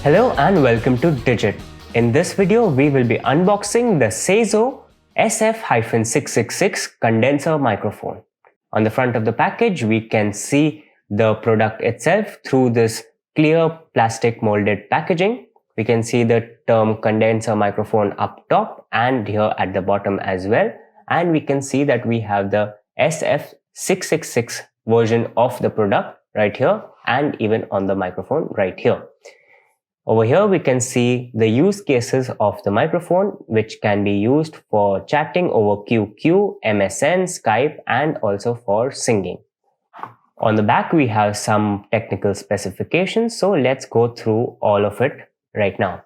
Hello and welcome to Digit. In this video, we will be unboxing the Cezo SF-666 condenser microphone. On the front of the package, we can see the product itself through this clear plastic molded packaging. We can see the term condenser microphone up top and here at the bottom as well. And we can see that we have the SF-666 version of the product right here and even on the microphone right here. Over here, we can see the use cases of the microphone, which can be used for chatting over QQ, MSN, Skype, and also for singing. On the back, we have some technical specifications, so let's go through all of it right now.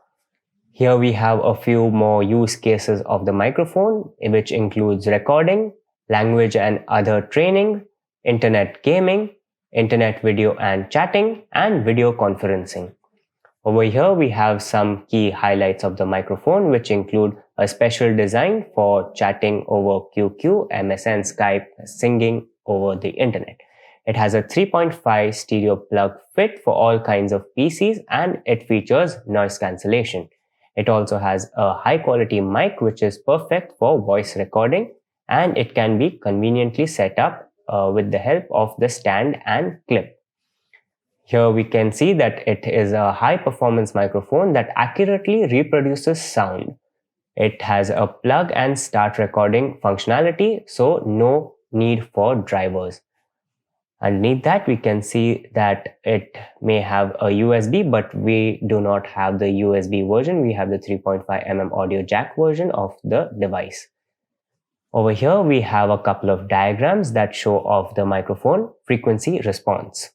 Here we have a few more use cases of the microphone, which includes recording, language and other training, internet gaming, internet video and chatting, and video conferencing. Over here, we have some key highlights of the microphone, which include a special design for chatting over QQ, MSN, Skype, singing over the internet. It has a 3.5 stereo plug fit for all kinds of PCs and it features noise cancellation. It also has a high quality mic, which is perfect for voice recording, and it can be conveniently set up with the help of the stand and clip. Here we can see that it is a high performance microphone that accurately reproduces sound. It has a plug and start recording functionality, so no need for drivers. Underneath that, we can see that it may have a USB, but we do not have the USB version. We have the 3.5mm audio jack version of the device. Over here, we have a couple of diagrams that show off the microphone frequency response.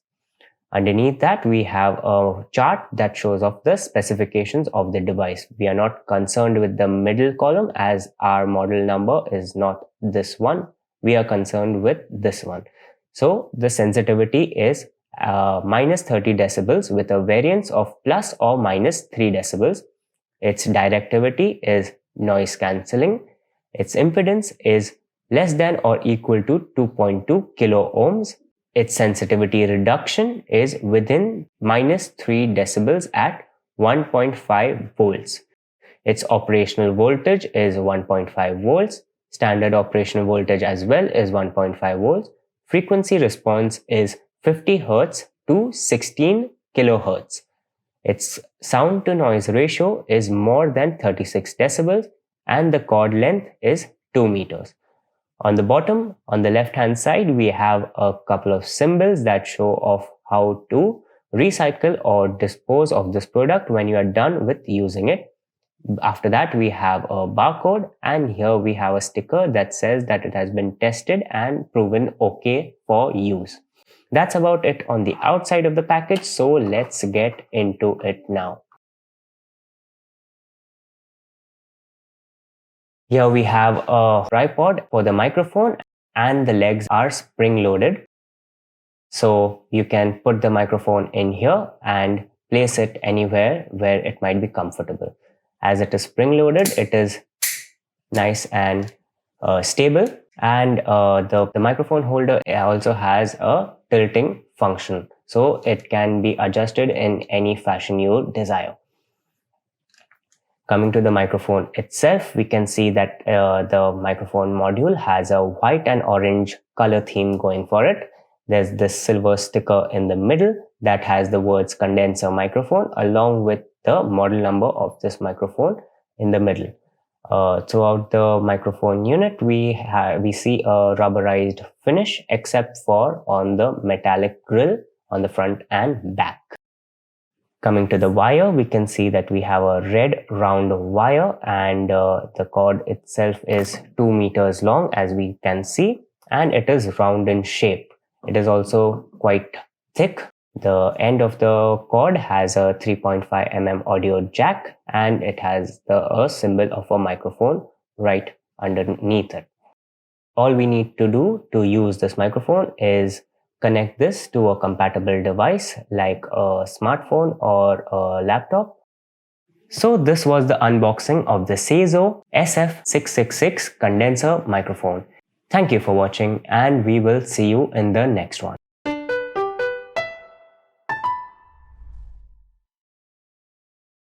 Underneath that, we have a chart that shows off the specifications of the device. We are not concerned with the middle column as our model number is not this one. We are concerned with this one. So the sensitivity is minus 30 decibels with a variance of plus or minus 3 decibels. Its directivity is noise cancelling. Its impedance is less than or equal to 2.2 kilo ohms. Its sensitivity reduction is within minus 3 decibels at 1.5 volts. Its operational voltage is 1.5 volts. Standard operational voltage as well is 1.5 volts. Frequency response is 50 Hz to 16 kHz. Its sound to noise ratio is more than 36 decibels and the cord length is 2 meters. On the bottom, on the left hand side, we have a couple of symbols that show off how to recycle or dispose of this product when you are done with using it. After that, we have a barcode, and here we have a sticker that says that it has been tested and proven okay for use. That's about it on the outside of the package, so let's get into it now. Here we have a tripod for the microphone and the legs are spring-loaded. So you can put the microphone in here and place it anywhere where it might be comfortable. As it is spring-loaded, it is nice and stable, and the microphone holder also has a tilting function. So it can be adjusted in any fashion you desire. Coming to the microphone itself, we can see that the microphone module has a white and orange color theme going for it. There's this silver sticker in the middle that has the words condenser microphone along with the model number of this microphone in the middle. Throughout the microphone unit, we see a rubberized finish except for on the metallic grill on the front and back. Coming to the wire, we can see that we have a red round wire and the cord itself is 2 meters long as we can see, and it is round in shape. It is also quite thick. The end of the cord has a 3.5mm audio jack and it has a symbol of a microphone right underneath it. All we need to do to use this microphone is connect this to a compatible device like a smartphone or a laptop. So this was the unboxing of the Cezo SF-666 condenser microphone. Thank you for watching and we will see you in the next one.